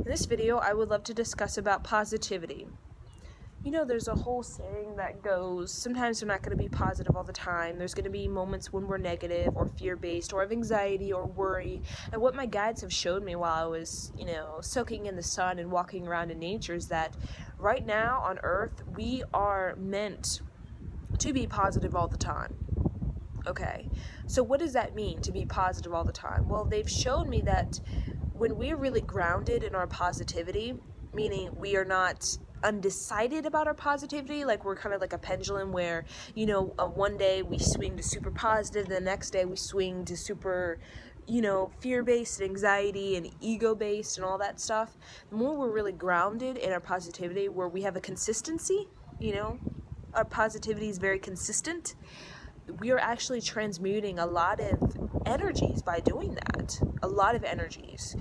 In this video, I would love to discuss about positivity. You know, there's a whole saying that goes, sometimes we're not going to be positive all the time. There's going to be moments when we're negative or fear-based or have anxiety or worry. And what my guides have showed me while I was, soaking in the sun and walking around in nature is that right now on Earth, we are meant to be positive all the time. Okay, so what does that mean, to be positive all the time? Well, they've shown me that when we're really grounded in our positivity, meaning we are not undecided about our positivity, like we're kind of like a pendulum where, one day we swing to super positive, the next day we swing to super, fear-based, anxiety, and ego-based and all that stuff. The more we're really grounded in our positivity, where we have a consistency, our positivity is very consistent, we are actually transmuting a lot of energies by doing that. A lot of energies.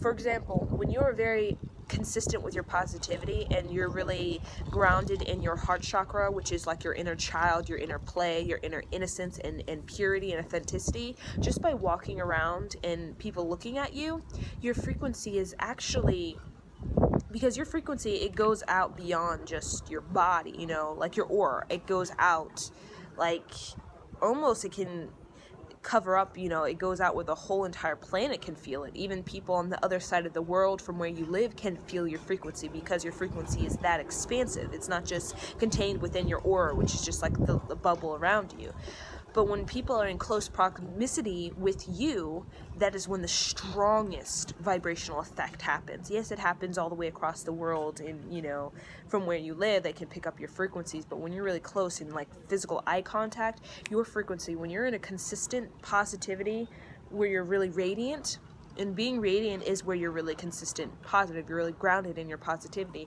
For example, when you're very consistent with your positivity and you're really grounded in your heart chakra, which is like your inner child, your inner play, your inner innocence and purity and authenticity, just by walking around and people looking at you, your frequency is actually, because your frequency, it goes out beyond just your body, like your aura. It goes out like almost, it can cover up, it goes out where the whole entire planet can feel it. Even people on the other side of the world from where you live can feel your frequency, because your frequency is that expansive. It's not just contained within your aura, which is just like the bubble around you. But when people are in close proximity with you, that is when the strongest vibrational effect happens. Yes, it happens all the way across the world, and from where you live, they can pick up your frequencies. But when you're really close in like physical eye contact, your frequency, when you're in a consistent positivity where you're really radiant, and being radiant is where you're really consistent, positive, you're really grounded in your positivity,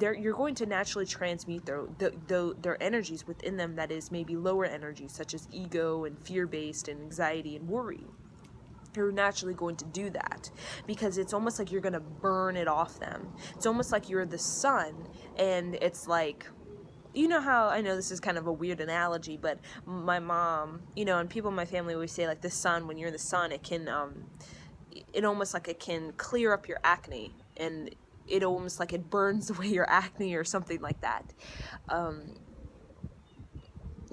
you're going to naturally transmute their energies within them that is maybe lower energies, such as ego and fear-based and anxiety and worry. You're naturally going to do that, because it's almost like you're going to burn it off them. It's almost like you're the sun, and it's like, you know how, I know this is kind of a weird analogy, but my mom, and people in my family always say, like, the sun, when you're in the sun, it can, it almost like it can clear up your acne, and it almost like it burns away your acne or something like that.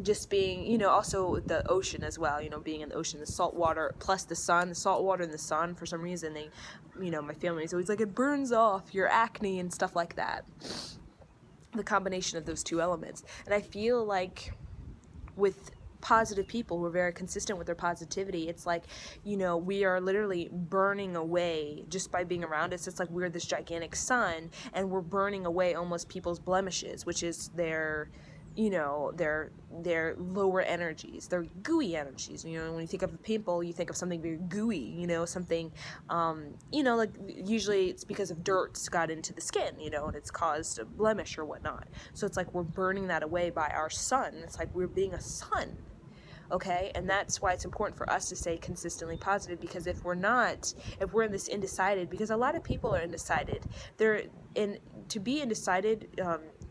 Just being, also the ocean as well, being in the ocean, the salt water plus the sun, the salt water and the sun, for some reason they, my family is always like, it burns off your acne and stuff like that. The combination of those two elements. And I feel like with positive people who are very consistent with their positivity, it's like, we are literally burning away just by being around us. It's like we're this gigantic sun, and we're burning away almost people's blemishes, which is their lower energies, their gooey energies. When you think of a pimple, you think of something very gooey, something, like usually it's because of dirt's got into the skin, and it's caused a blemish or whatnot. So it's like we're burning that away by our sun. It's like we're being a sun. Okay, and that's why it's important for us to stay consistently positive, because if we're in this undecided, because a lot of people are undecided, to be undecided,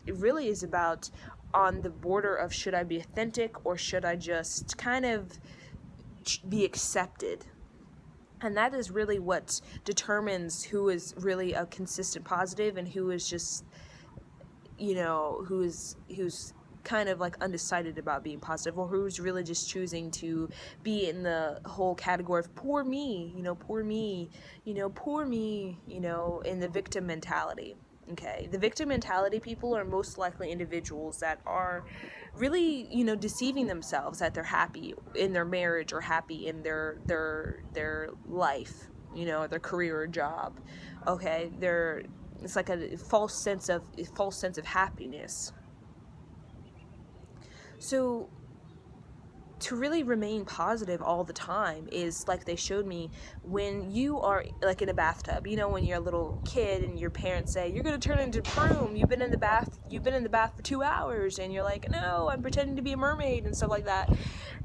it really is about on the border of, should I be authentic or should I just kind of be accepted? And that is really what determines who is really a consistent positive and who is just, who's kind of like undecided about being positive, or who's really just choosing to be in the whole category of poor me, poor me, poor me, in the victim mentality. Okay, the victim mentality people are most likely individuals that are really, deceiving themselves that they're happy in their marriage or happy in their life, their career or job. Okay, it's like a false sense of happiness. So to really remain positive all the time is, like they showed me, when you are like in a bathtub, when you're a little kid and your parents say, you're going to turn into a broom, you've been in the bath for 2 hours, and you're like, no, I'm pretending to be a mermaid and stuff like that.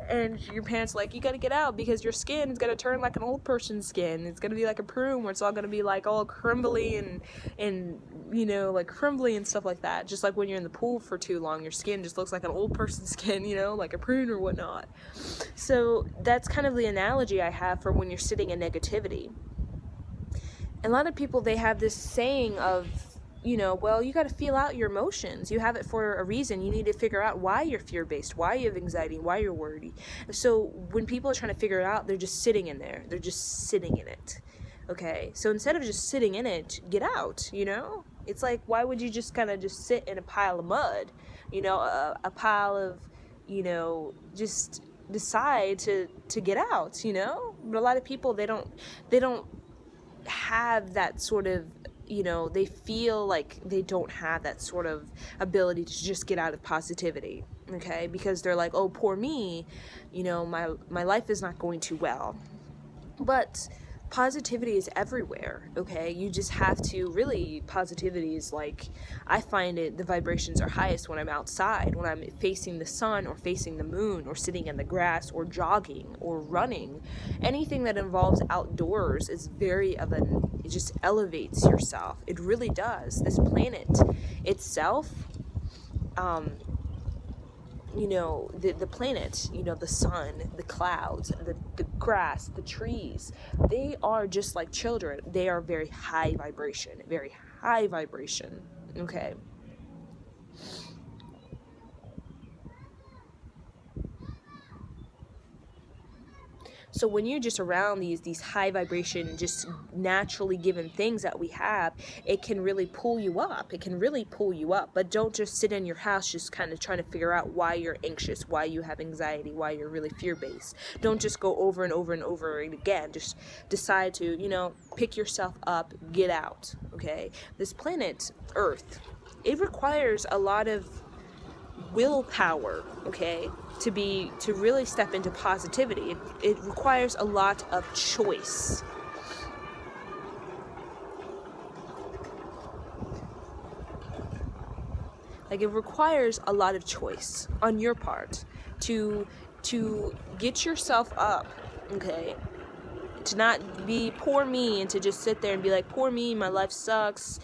And your parents are like, you got to get out, because your skin is going to turn like an old person's skin. It's going to be like a broom, where it's all going to be like all crumbly and like crumbly and stuff like that. Just like when you're in the pool for too long, your skin just looks like an old person's skin, like a prune or whatnot. So that's kind of the analogy I have for when you're sitting in negativity. a lot of people, they have this saying of, well, you got to feel out your emotions. You have it for a reason. You need to figure out why you're fear-based, why you have anxiety, why you're worried. So when people are trying to figure it out, they're just sitting in there. They're just sitting in it. Okay, so instead of just sitting in it, get out, It's like, why would you just kind of just sit in a pile of mud, a pile of, just decide to get out, But a lot of people, they don't have that sort of, they feel like they don't have that sort of ability to just get out of positivity, okay? Because they're like, oh, poor me, my life is not going too well. But positivity is everywhere, okay? You just have to really, positivity is like, I find it, the vibrations are highest when I'm outside, when I'm facing the sun or facing the moon or sitting in the grass or jogging or running. Anything that involves outdoors is it just elevates yourself. It really does. This planet itself, the planet, the sun, the clouds, the grass, the trees, they are just like children. They are very high vibration, okay? So when you're just around these high vibration, just naturally given things that we have, it can really pull you up. But don't just sit in your house just kind of trying to figure out why you're anxious, why you have anxiety, why you're really fear-based. Don't just go over and over and over again. Just decide to, pick yourself up, get out, okay? This planet, Earth, it requires a lot of willpower, okay, to really step into positivity. It requires a lot of choice. Like, it requires a lot of choice on your part to get yourself up, okay? To not be poor me and to just sit there and be like, poor me, my life sucks.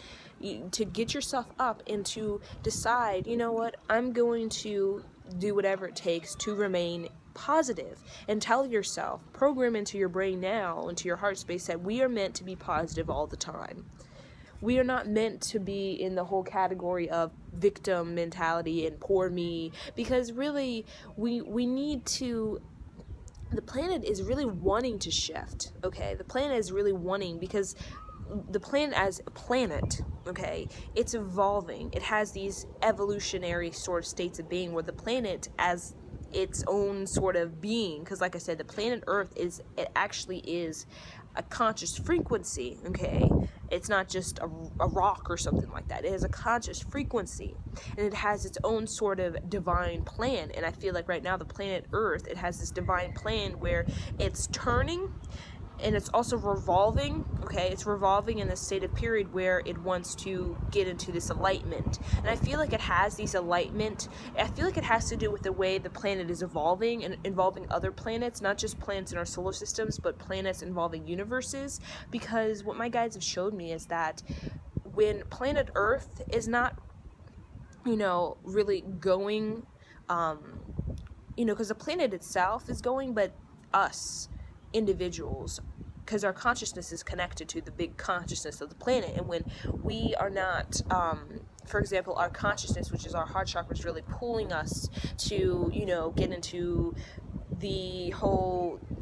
To get yourself up and to decide, you know what, I'm going to do whatever it takes to remain positive, and tell yourself, program into your brain now, into your heart space, that we are meant to be positive all the time. We are not meant to be in the whole category of victim mentality and poor me, because really we need to, the planet is really wanting to shift, okay? The planet is really wanting, because the planet as a planet, okay, it's evolving. It has these evolutionary sort of states of being, where the planet as its own sort of being, because like I said, the planet Earth it actually is a conscious frequency, okay? It's not just a rock or something like that. It has a conscious frequency, and it has its own sort of divine plan. And I feel like right now the planet Earth, it has this divine plan where it's turning, and it's also revolving, okay? It's revolving in a state of period where it wants to get into this enlightenment. And I feel like it has these enlightenment, I feel like it has to do with the way the planet is evolving and involving other planets, not just planets in our solar systems, but planets involving universes. Because what my guides have showed me is that when planet Earth is not, really going, because the planet itself is going, but us, individuals, because our consciousness is connected to the big consciousness of the planet, and when we are not, for example, our consciousness, which is our heart chakra, is really pulling us to, get into the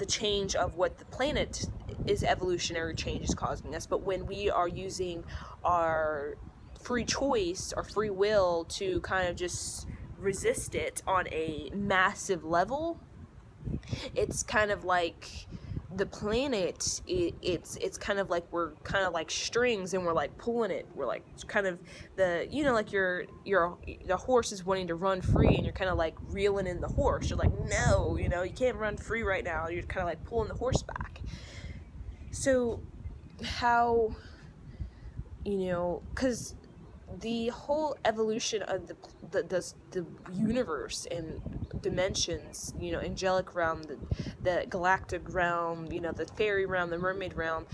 change of what the planet is, evolutionary change is causing us. But when we are using our free choice, our free will, to kind of just resist it on a massive level, it's kind of like the planet, it's kind of like we're kind of like strings, and we're like pulling it. We're like kind of like the horse is wanting to run free, and you're kind of like reeling in the horse. You're like, no, you can't run free right now. You're kind of like pulling the horse back. So how, because the whole evolution of the universe and dimensions, angelic realm, the galactic realm, the fairy realm, the mermaid realm,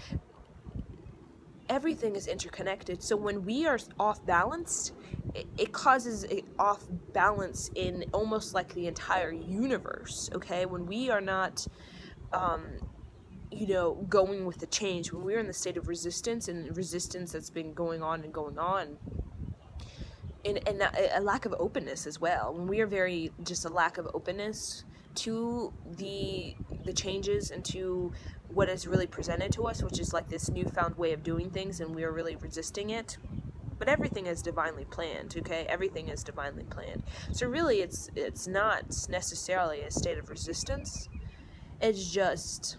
everything is interconnected. So when we are off balanced, it causes an off balance in almost like the entire universe, okay? When we are not, going with the change. When we're in the state of resistance, and resistance that's been going on and going on, and a lack of openness as well. When we are just a lack of openness to the changes and to what is really presented to us, which is like this newfound way of doing things, and we are really resisting it. But everything is divinely planned, okay? Everything is divinely planned. So really, it's not necessarily a state of resistance. It's just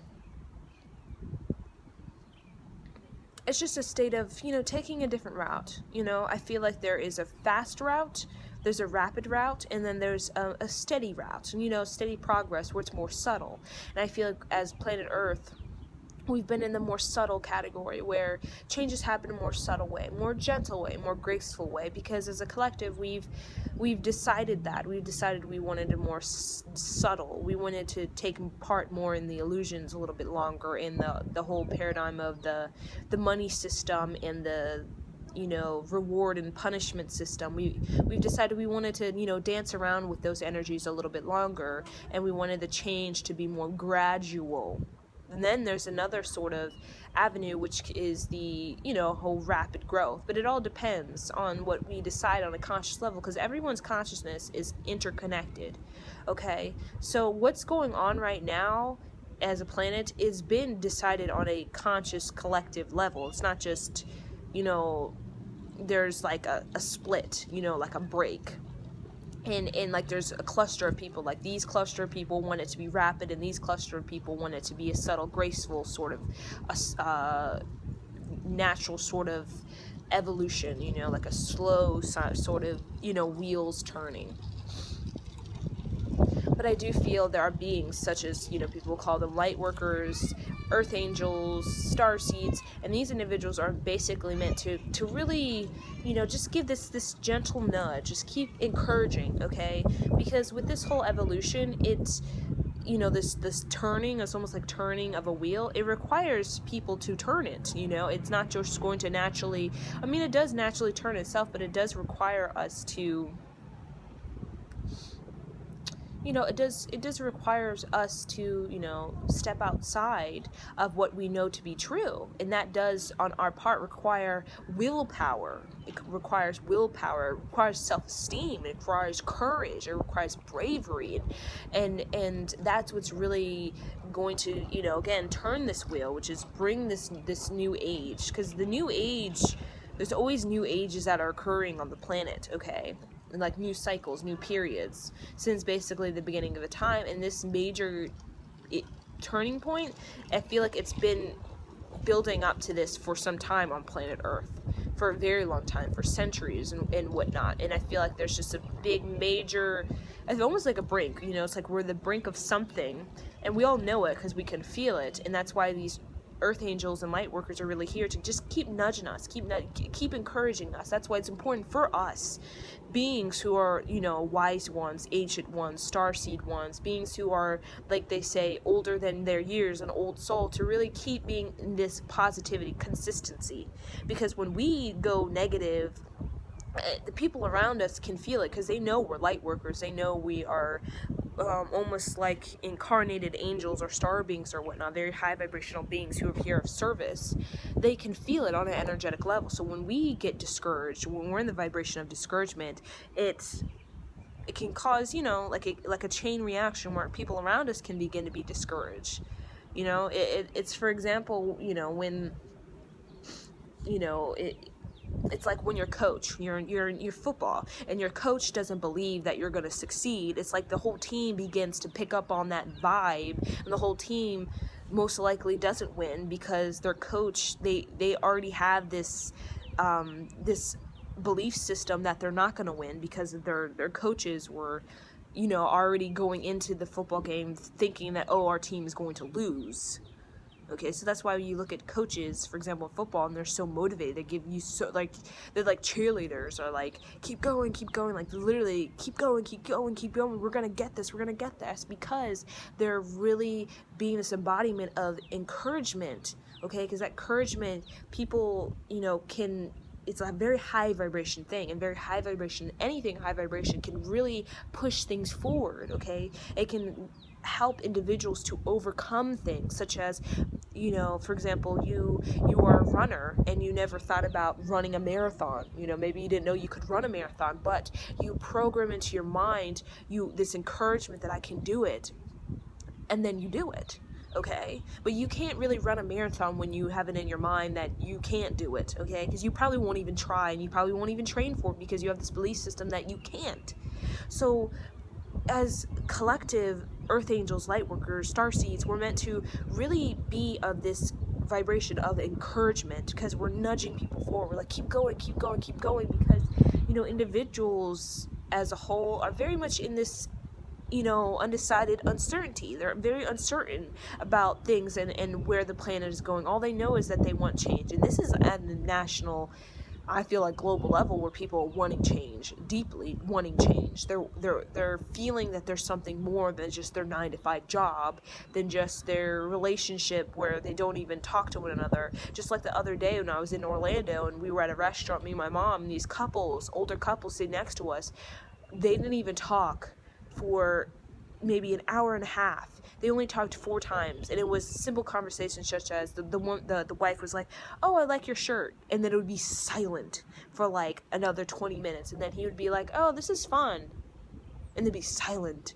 a state of, taking a different route. I feel like there is a fast route, there's a rapid route, and then there's a steady route, and, steady progress where it's more subtle. And I feel like as planet Earth, we've been in the more subtle category, where changes happen in a more subtle way, more gentle way, more graceful way, because as a collective we've decided we wanted a more subtle, we wanted to take part more in the illusions a little bit longer, in the whole paradigm of the money system and the reward and punishment system. We've decided we wanted to dance around with those energies a little bit longer, and we wanted the change to be more gradual. And then there's another sort of avenue, which is the, whole rapid growth. But it all depends on what we decide on a conscious level, because everyone's consciousness is interconnected, okay? So what's going on right now as a planet is been decided on a conscious collective level. It's not just, there's like a split, like a break. And like there's a cluster of people, like these cluster of people want it to be rapid, and these cluster of people want it to be a subtle, graceful sort of natural sort of evolution, like a slow sort of wheels turning. But I do feel there are beings such as, people call them light workers, earth angels, starseeds, and these individuals are basically meant to really, just give this gentle nudge, just keep encouraging, okay? Because with this whole evolution, it's, this turning, it's almost like turning of a wheel. It requires people to turn it, it's not just going to naturally, it does naturally turn itself, but it does require us to, it does requires us to, step outside of what we know to be true. And that does, on our part, require willpower. It requires willpower, it requires self-esteem, it requires courage, it requires bravery. And that's what's really going to, again, turn this wheel, which is bring this new age. Because the new age, there's always new ages that are occurring on the planet, okay? And like new cycles, new periods, since basically the beginning of the time. And this major turning point, I feel like it's been building up to this for some time on planet Earth, for a very long time, for centuries and whatnot. And I feel like there's just a big major, it's almost like a brink, it's like we're the brink of something, and we all know it because we can feel it. And that's why these earth angels and light workers are really here to just keep nudging us, keep encouraging us. That's why it's important for us, beings who are, wise ones, ancient ones, starseed ones, beings who are, like they say, older than their years, an old soul, to really keep being in this positivity, consistency. Because when we go negative, the people around us can feel it, because they know we're light workers. They know we are almost like incarnated angels or star beings or whatnot, very high vibrational beings who are here of service. They can feel it on an energetic level. So when we get discouraged, when we're in the vibration of discouragement, it can cause, like a chain reaction where people around us can begin to be discouraged. It's for example, when it's like when your coach, you're in your football, and your coach doesn't believe that you're going to succeed. It's like the whole team begins to pick up on that vibe, and the whole team most likely doesn't win because their coach, they already have this this belief system that they're not going to win, because their coaches were already going into the football game thinking that, oh, our team is going to lose. Okay, so that's why you look at coaches, for example, in football, and they're so motivated. They give you they're like cheerleaders, or like, keep going, like literally, keep going, we're gonna get this, because they're really being this embodiment of encouragement, okay? Because that encouragement, people, it's a very high vibration thing, and very high vibration, anything high vibration can really push things forward, okay? It can help individuals to overcome things such as, for example, you are a runner and you never thought about running a marathon. Maybe you didn't know you could run a marathon, but you program into your mind this encouragement that I can do it, and then you do it. Okay, but you can't really run a marathon when you have it in your mind that you can't do it. Okay, because you probably won't even try, and you probably won't even train for it, because you have this belief system that you can't. So as collective earth angels, light workers, star seeds, we're meant to really be of this vibration of encouragement, because we're nudging people forward. We're like, keep going, keep going, keep going, because individuals as a whole are very much in this undecided uncertainty. They're very uncertain about things and where the planet is going. All they know is that they want change, and this is at the national, I feel like, global level, where people are wanting change, deeply wanting change. They're feeling that there's something more than just their 9-to-5 job, than just their relationship where they don't even talk to one another. Just like the other day when I was in Orlando and we were at a restaurant, me and my mom, and these older couples sitting next to us, they didn't even talk for maybe an hour and a half. They only talked 4 times, and it was simple conversations such as the wife was like, "Oh, I like your shirt," and then it would be silent for like another 20 minutes, and then he would be like, "Oh, this is fun," and they'd be silent.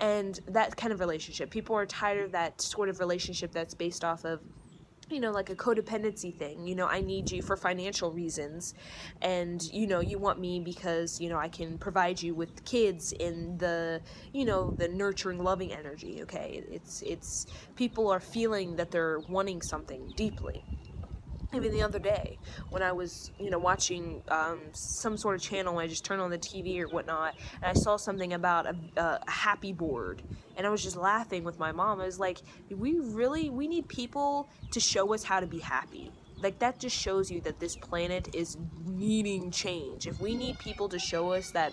And that kind of relationship, people are tired of that sort of relationship that's based off of like a codependency thing. I need you for financial reasons, and you want me because I can provide you with kids in the the nurturing, loving energy. Okay, it's people are feeling that they're wanting something deeply. Even the other day when I was watching some sort of channel, I just turned on the TV or whatnot, and I saw something about a happy board, and I was just laughing with my mom. I was like, we need people to show us how to be happy. Like, that just shows you that this planet is needing change. If we need people to show us that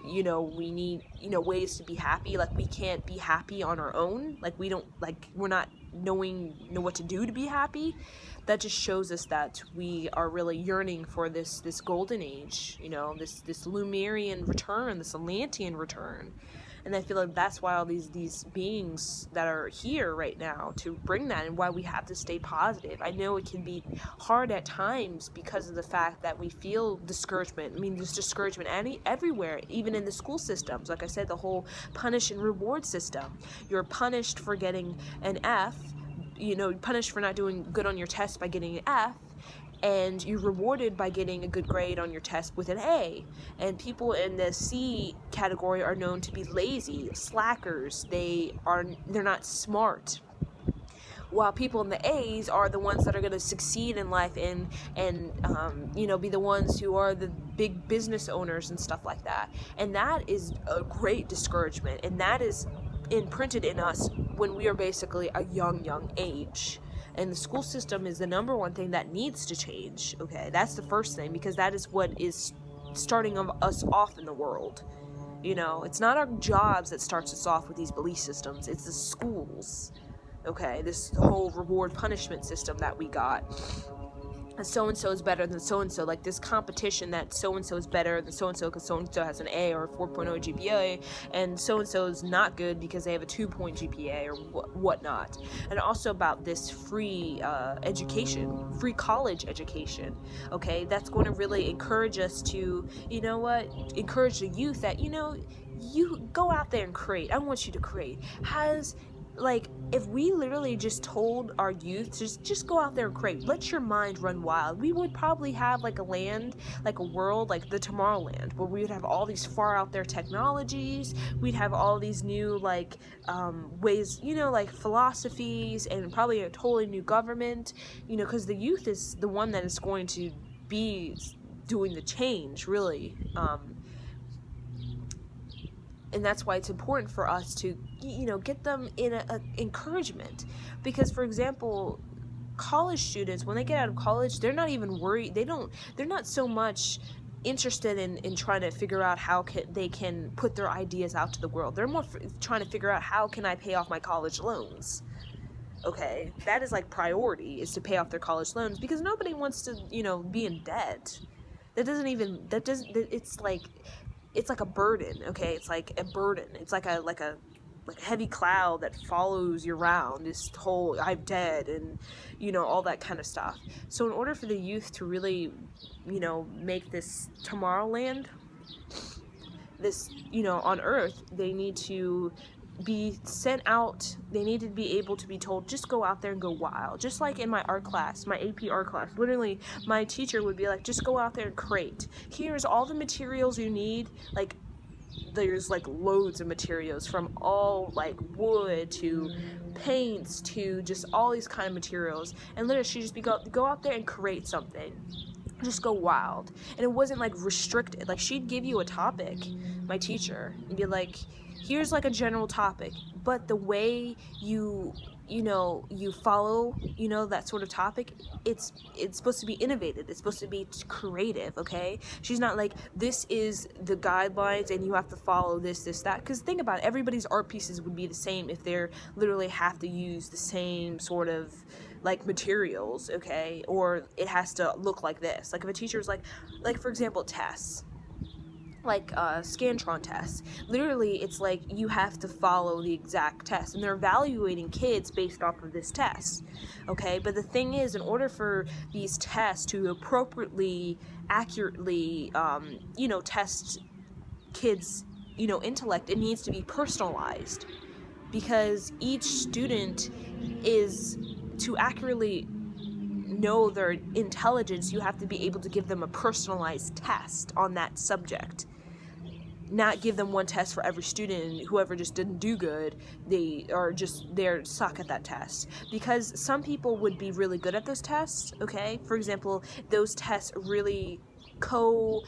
we need ways to be happy, like we can't be happy on our own, like we're not knowing what to do to be happy, that just shows us that we are really yearning for this golden age, this Lemurian return, this Atlantean return. And I feel like that's why all these beings that are here right now to bring that, and why we have to stay positive. I know it can be hard at times because of the fact that we feel discouragement. I mean, there's discouragement everywhere, even in the school systems. Like I said, the whole punish and reward system. You're punished for getting an F, punished for not doing good on your test by getting an F, and you're rewarded by getting a good grade on your test with an A. And people in the C category are known to be lazy, slackers. They're not smart. While people in the A's are the ones that are going to succeed in life and be the ones who are the big business owners and stuff like that. And that is a great discouragement, and that is imprinted in us when we are basically a young age. And the school system is the number one thing that needs to change. Okay, that's the first thing, because that is what is starting us off in the world. It's not our jobs that starts us off with these belief systems. It's the schools. Okay, this whole reward punishment system that we got. So-and-so is better than so-and-so, like this competition that so-and-so is better than so-and-so because so-and-so has an A or a 4.0 GPA, and so-and-so is not good because they have a 2-point GPA or whatnot. And also about this free education, free college education, okay? That's going to really encourage us to, encourage the youth that, you go out there and create. I want you to create. If we literally just told our youth to just go out there and create, let your mind run wild, we would probably have like a land, like a world, like the Tomorrowland, where we would have all these far out there technologies, we'd have all these new ways, philosophies, and probably a totally new government, because the youth is the one that is going to be doing the change, really. And that's why it's important for us to, get them in a encouragement. Because, for example, college students, when they get out of college, they're not even worried. They're not so much interested in trying to figure out how they can put their ideas out to the world. They're more trying to figure out, how can I pay off my college loans? Okay, that is priority, is to pay off their college loans, because nobody wants to, be in debt. It's like a burden, okay? It's like a burden. It's like a like a heavy cloud that follows you around, this whole I'm dead, and all that kind of stuff. So in order for the youth to really make this Tomorrowland, this on Earth, they need to be sent out. They need to be able to be told, just go out there and go wild. Just like in my art class, my AP art class, literally my teacher would be like, just go out there and create. Here's all the materials you need. Like, there's like loads of materials, from all like wood to paints to just all these kind of materials, and literally she just be go out there and create something. Just go wild. And it wasn't like restricted. Like, she'd give you a topic, my teacher, and be like, here's like a general topic, but the way you follow that sort of topic, it's supposed to be innovative, it's supposed to be creative. Okay, she's not like, this is the guidelines and you have to follow this, that, because think about it, everybody's art pieces would be the same if they're literally have to use the same sort of like materials, okay, or it has to look like this. Like, if a teacher's like for example, tests, like Scantron tests, literally it's like you have to follow the exact test, and they're evaluating kids based off of this test, okay? But the thing is, in order for these tests to appropriately, accurately test kids intellect, it needs to be personalized, because each student is, to accurately know their intelligence, you have to be able to give them a personalized test on that subject. Not give them one test for every student, and whoever just didn't do good, they're suck at that test. Because some people would be really good at those tests, okay? For example, those tests really they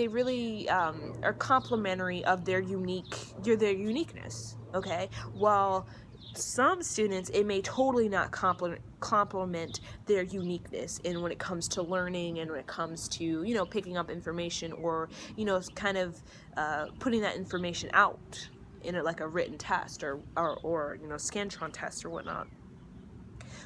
really are complementary of their uniqueness, okay? While some students, it may totally not complement their uniqueness in when it comes to learning, and when it comes to picking up information, or kind of putting that information out in like a written test or Scantron test or whatnot.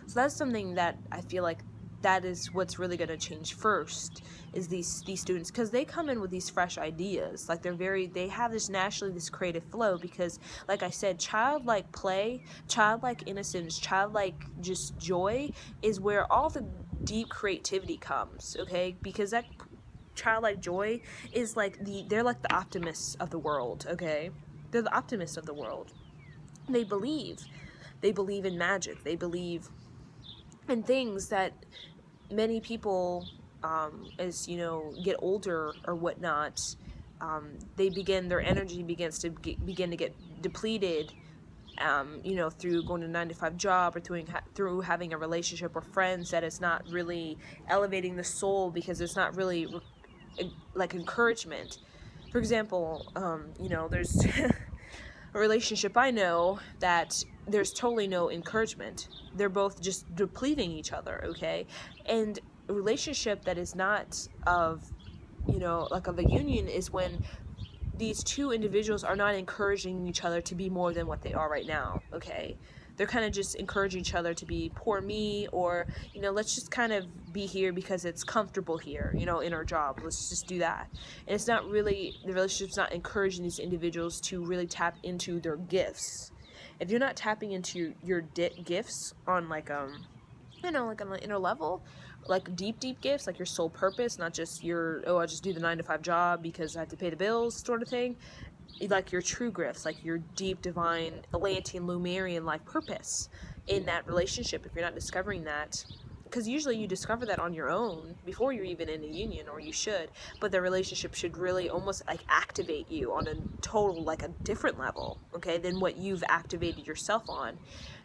So that's something that I feel like that is what's really going to change first, is these students, because they come in with these fresh ideas. Like, they have this creative flow, because like I said, childlike play, childlike innocence, childlike just joy is where all the deep creativity comes, okay? Because that childlike joy is like they're like the optimists of the world, okay? They're the optimists of the world. They believe in magic, they believe in things that many people, as get older or whatnot, their energy begins to get depleted, through going to a 9-to-5 job, or through having a relationship or friends that is not really elevating the soul, because it's not really like encouragement. For example, there's a relationship I know that there's totally no encouragement. They're both just depleting each other, okay? And a relationship that is not of, of a union, is when these two individuals are not encouraging each other to be more than what they are right now, okay? They're kind of just encouraging each other to be poor me, or, let's just kind of be here because it's comfortable here, in our job. Let's just do that. And it's not really, the relationship's not encouraging these individuals to really tap into their gifts. If you're not tapping into your gifts on like, on an inner level, like deep gifts, like your sole purpose, not just I just do the 9-to-5 job because I have to pay the bills sort of thing. Like your true gifts, like your deep, divine, Atlantean, Lumerian life purpose in that relationship. If you're not discovering that, because usually you discover that on your own before you're even in a union, or you should, but the relationship should really almost like activate you on a total, like a different level, okay, than what you've activated yourself on.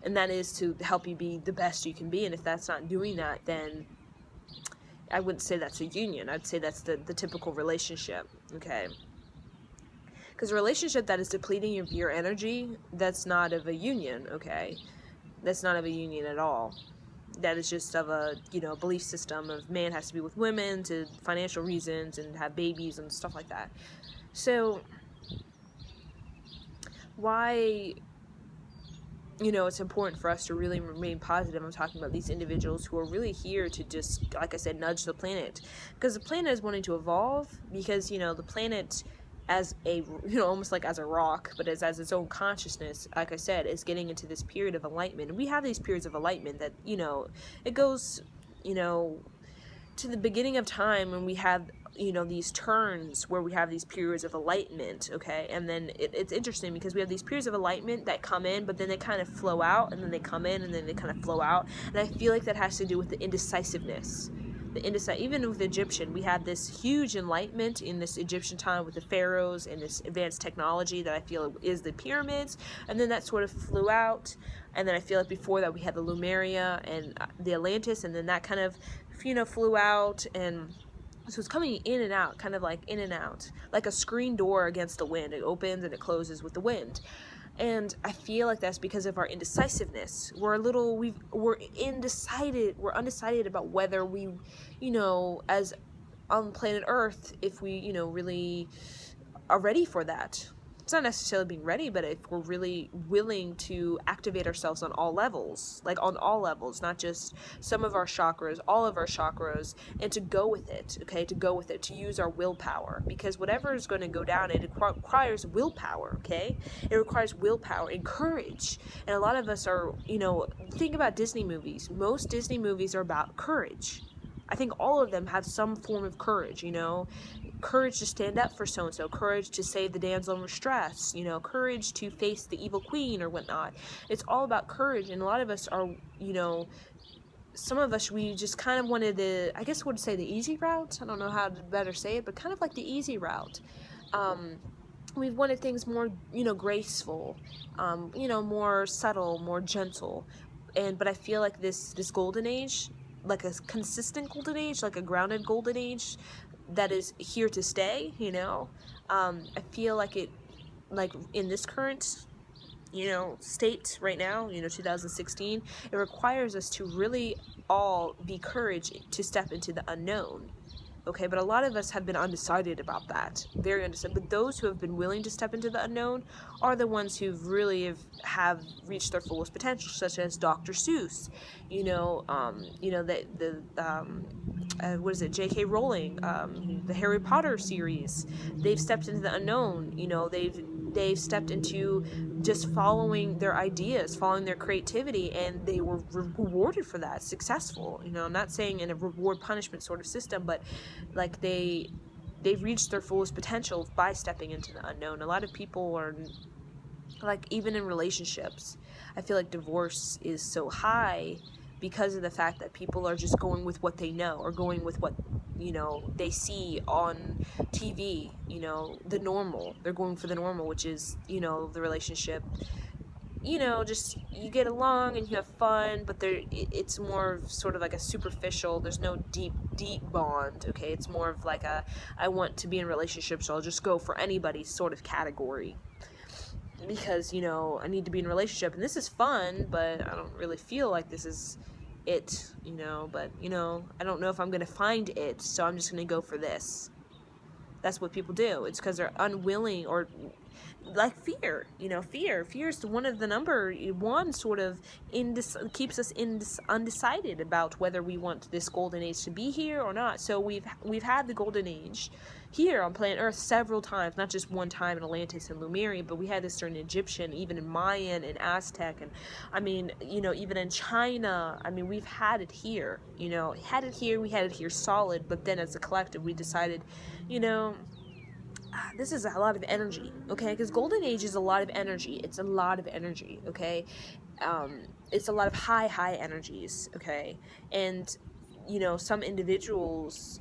And that is to help you be the best you can be. And if that's not doing that, then I wouldn't say that's a union. I'd say that's the typical relationship, okay? Because a relationship that is depleting your energy, that's not of a union, okay? That's not of a union at all. That is just of a, belief system of man has to be with women to financial reasons and have babies and stuff like that. So, why, it's important for us to really remain positive. I'm talking about these individuals who are really here to just, like I said, nudge the planet. Because the planet is wanting to evolve, because, the planet as a, almost like as a rock, but as its own consciousness, like I said, is getting into this period of enlightenment. And we have these periods of enlightenment that, it goes, to the beginning of time, when we have, these turns where we have these periods of enlightenment, okay? And then it's interesting because we have these periods of enlightenment that come in, but then they kind of flow out, and then they come in, and then they kind of flow out. And I feel like that has to do with the indecisiveness. Even with Egyptian, we had this huge enlightenment in this Egyptian time with the pharaohs and this advanced technology that I feel is the pyramids, and then that sort of flew out. And then I feel like before that we had the Lemuria and the Atlantis, and then that kind of, flew out. And so it's coming in and out, kind of like in and out, like a screen door against the wind. It opens and it closes with the wind. And I feel like that's because of our indecisiveness. We're undecided about whether we, as on planet Earth, if we, really are ready for that. It's not necessarily being ready, but if we're really willing to activate ourselves on all levels, not just some of our chakras, all of our chakras, and to go with it, okay, to use our willpower, because whatever is going to go down, it requires willpower, okay? It requires willpower and courage. And a lot of us are, think about Disney movies. Most Disney movies are about courage. I think all of them have some form of courage, courage to stand up for so-and-so, courage to save the damsel in distress, courage to face the evil queen or whatnot. It's all about courage, and a lot of us are, some of us, we just kind of wanted I guess I would say the easy route. I don't know how to better say it, but kind of like the easy route. We've wanted things more, graceful, more subtle, more gentle. But I feel like this golden age, like a consistent golden age, like a grounded golden age that is here to stay, I feel like in this current, state right now, 2016, it requires us to really all be courage to step into the unknown. Okay, but a lot of us have been undecided about that, very undecided. But those who have been willing to step into the unknown are the ones who really have reached their fullest potential, such as Dr. Seuss, what is it, J.K. Rowling, the Harry Potter series. They've stepped into the unknown. They've stepped into just following their ideas, following their creativity, and they were rewarded for that, successful. I'm not saying in a reward-punishment sort of system, but like they've reached their fullest potential by stepping into the unknown. A lot of people are, like, even in relationships, I feel like divorce is so high because of the fact that people are just going with what they know, or going with what, they see on TV, the normal. They're going for the normal, which is, the relationship, just you get along and you have fun, but it's more sort of like a superficial, there's no deep bond, okay? It's more of like I want to be in a relationship, so I'll just go for anybody sort of category. Because, I need to be in a relationship, and this is fun, but I don't really feel like this is it, but, I don't know if I'm going to find it, so I'm just going to go for this. That's what people do. It's because they're unwilling, or like fear, fear is one of the number one sort of keeps us undecided about whether we want this golden age to be here or not. So we've had the golden age here on planet Earth several times, not just one time in Atlantis and Lemuria, but we had this during Egyptian, even in Mayan and Aztec, and even in China. We've had it here, we had it here solid, but then as a collective we decided, this is a lot of energy, okay? Because golden age is a lot of energy. It's a lot of energy, okay? It's a lot of high energies, okay? And, some individuals,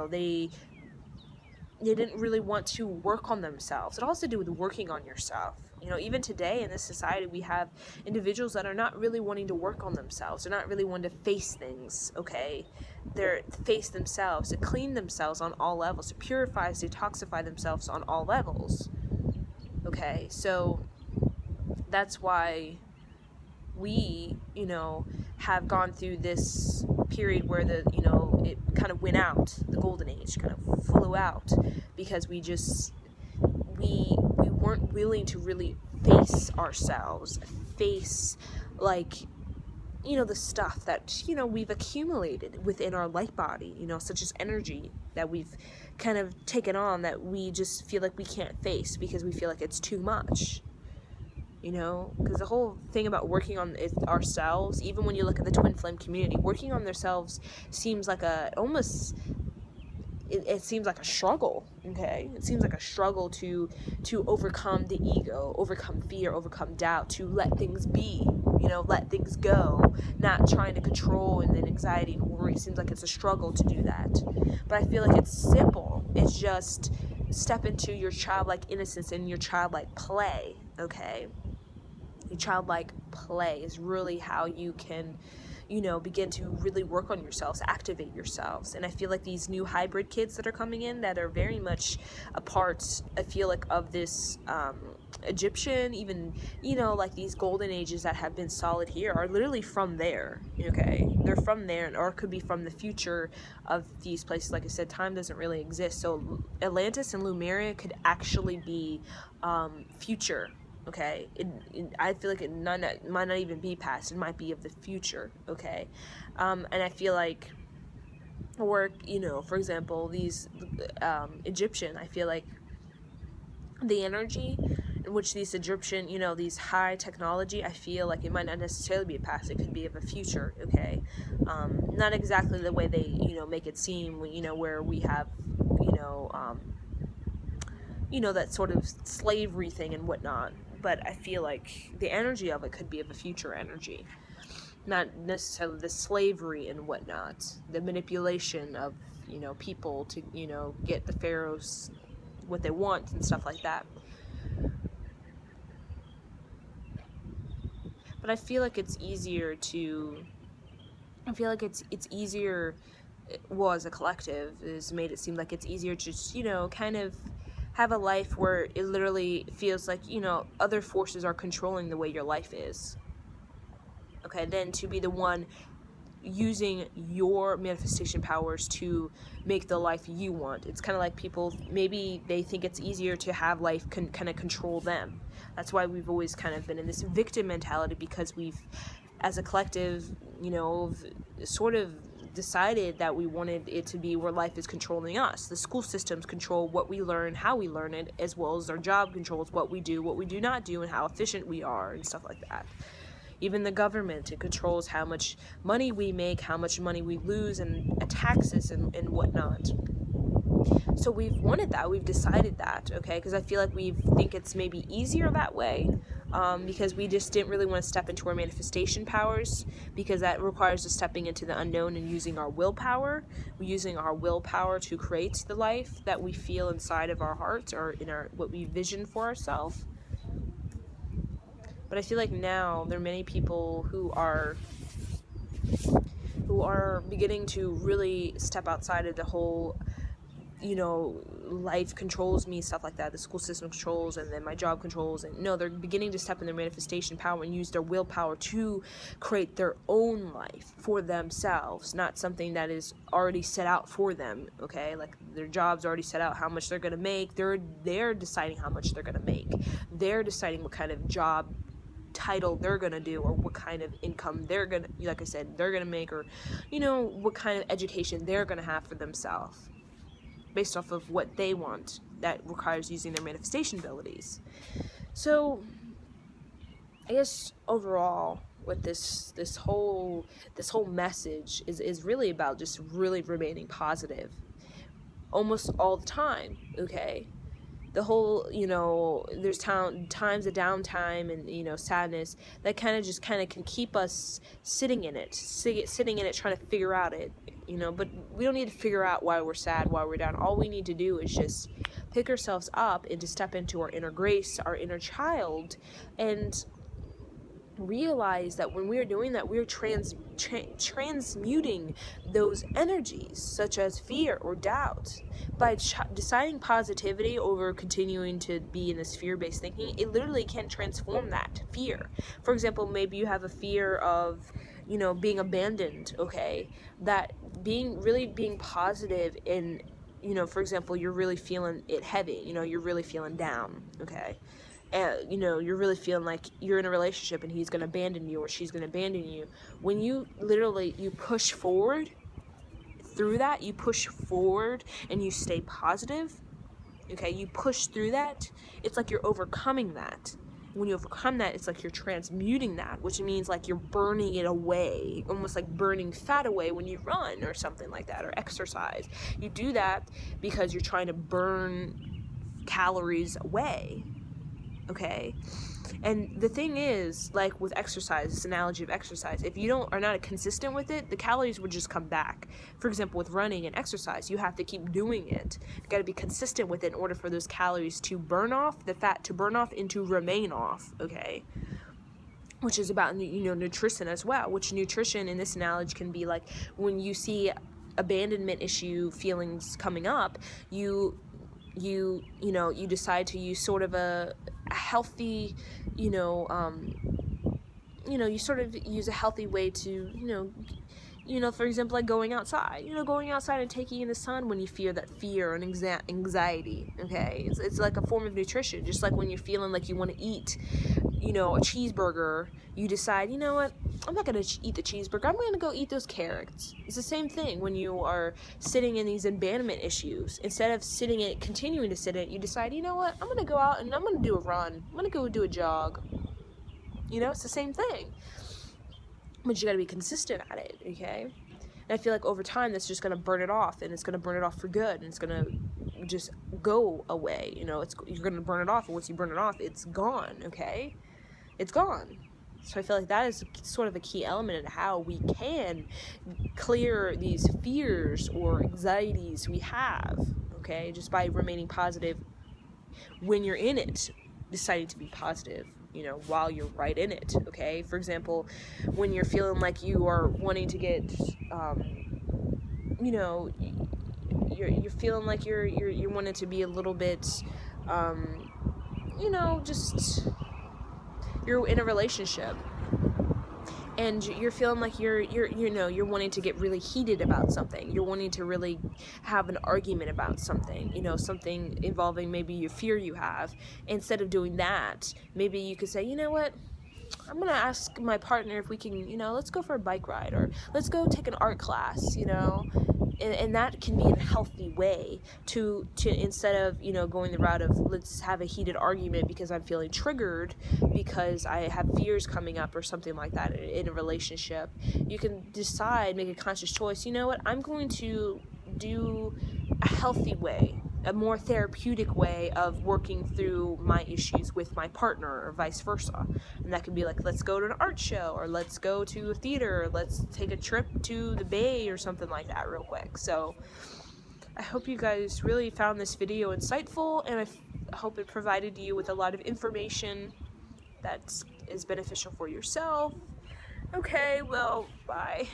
they didn't really want to work on themselves. It all has to do with working on yourself. Even today in this society, we have individuals that are not really wanting to work on themselves. They're not really wanting to face things, okay? They're face themselves, to clean themselves on all levels, to purify, to detoxify themselves on all levels, okay? So that's why we, have gone through this period where it kind of went out, the golden age kind of flew out, because we weren't willing to really face ourselves, face, like, the stuff that, we've accumulated within our light body, such as energy that we've kind of taken on that we just feel like we can't face because we feel like it's too much. Because the whole thing about working on ourselves, even when you look at the twin flame community, working on themselves seems like it seems like a struggle. Okay, it seems like a struggle to overcome the ego, overcome fear, overcome doubt, to let things be, let things go, not trying to control, and then anxiety and worry. It seems like it's a struggle to do that, but I feel like it's simple. It's just step into your childlike innocence and your childlike play. Okay, your childlike play is really how you can begin to really work on yourselves, activate yourselves. And I feel like these new hybrid kids that are coming in that are very much a part, I feel like, of this Egyptian, even, like these golden ages that have been solid here are literally from there, okay? They're from there, or it could be from the future of these places. Like I said, time doesn't really exist. So Atlantis and Lemuria could actually be future. Okay, I feel like it might not even be past. It might be of the future. Okay, and I feel like, or for example, these Egyptian. I feel like the energy in which these Egyptian, these high technology, I feel like it might not necessarily be a past. It could be of a future. Okay, not exactly the way they make it seem. Where we have that sort of slavery thing and whatnot. But I feel like the energy of it could be of a future energy, not necessarily the slavery and whatnot, the manipulation of people to get the pharaohs what they want and stuff like that. But I feel like it's easier to. I feel like it's easier. Well, as a collective, has made it seem like it's easier to just kind of have a life where it literally feels like other forces are controlling the way your life is. Okay, then to be the one using your manifestation powers to make the life you want. It's kind of like people, maybe they think it's easier to have life kind of control them. That's why we've always kind of been in this victim mentality, because we've, as a collective, sort of decided that we wanted it to be where life is controlling us. The school systems control what we learn, how we learn it, as well as our job controls what we do not do, and how efficient we are, and stuff like that. Even the government, it controls how much money we make, how much money we lose, and taxes and whatnot. So we've wanted that, we've decided that, okay, because I feel like we think it's maybe easier that way, because we just didn't really want to step into our manifestation powers, because that requires us stepping into the unknown and using our willpower. We're using our willpower to create the life that we feel inside of our hearts, or in our what we vision for ourselves. But I feel like now there are many people who are beginning to really step outside of the whole life controls me, stuff like that, the school system controls, and then my job controls, and no, they're beginning to step in their manifestation power and use their willpower to create their own life for themselves, not something that is already set out for them. Okay, like their job's already set out how much they're going to make. They're deciding how much they're going to make. They're deciding what kind of job title they're gonna do, or what kind of income they're gonna, like I said, they're gonna make, or what kind of education they're gonna have for themselves, based off of what they want, that requires using their manifestation abilities. So I guess overall, with this whole message is really about just really remaining positive almost all the time. Okay, the whole there's times of downtime and sadness that kind of can keep us sitting in it trying to figure out it, but we don't need to figure out why we're sad, why we're down. All we need to do is just pick ourselves up and to step into our inner grace, our inner child, and realize that when we are doing that, we are transmuting those energies, such as fear or doubt, by deciding positivity over continuing to be in this fear-based thinking. It literally can transform that fear. For example, maybe you have a fear of being abandoned. Okay, that being positive in for example, you're really feeling it heavy, you're really feeling down. Okay, you're really feeling like you're in a relationship and he's going to abandon you or she's going to abandon you. When you literally, you push forward through that, you push forward and you stay positive, okay, you push through that, it's like you're overcoming that. When you overcome that, it's like you're transmuting that, which means like you're burning it away, almost like burning fat away when you run or something like that, or exercise. You do that because you're trying to burn calories away, okay? And the thing is, like with exercise, this analogy of exercise, if you are not consistent with it, the calories would just come back. For example, with running and exercise, you have to keep doing it. You got to be consistent with it in order for those calories to burn off, the fat to burn off and to remain off, okay? Which is about, nutrition as well, which nutrition in this analogy can be like when you see abandonment issue feelings coming up, you decide to use sort of a healthy, you sort of use a healthy way to, for example, like going outside and taking in the sun when you feel that fear and anxiety, okay? It's like a form of nutrition, just like when you're feeling like you want to eat, a cheeseburger, you decide, you know what, I'm not going to eat the cheeseburger, I'm going to go eat those carrots. It's the same thing when you are sitting in these abandonment issues. Instead of continuing to sit in it, you decide, you know what, I'm going to go out and I'm going to do a run. I'm going to go do a jog. It's the same thing. But you got to be consistent at it, okay? And I feel like over time, that's just going to burn it off, and it's going to burn it off for good, and it's going to just go away, you're going to burn it off, and once you burn it off, it's gone, okay? It's gone. So I feel like that is sort of a key element in how we can clear these fears or anxieties we have, okay? Just by remaining positive when you're in it, deciding to be positive, while you're right in it, okay? For example, when you're feeling like you are wanting to get, you're feeling like you're wanting to be a little bit, just, you're in a relationship and you're feeling like you're wanting to get really heated about something. You're wanting to really have an argument about something, something involving maybe a fear you have. Instead of doing that, maybe you could say, you know what, I'm going to ask my partner if we can, let's go for a bike ride, or let's go take an art class, and that can be a healthy way to instead of, going the route of let's have a heated argument because I'm feeling triggered because I have fears coming up or something like that in a relationship. You can decide, make a conscious choice, you know what, I'm going to do a healthy way, a more therapeutic way of working through my issues with my partner, or vice versa. And that could be like, let's go to an art show, or let's go to a theater, or let's take a trip to the bay or something like that real quick. So I hope you guys really found this video insightful, and I hope it provided you with a lot of information that is beneficial for yourself. Okay, well, bye.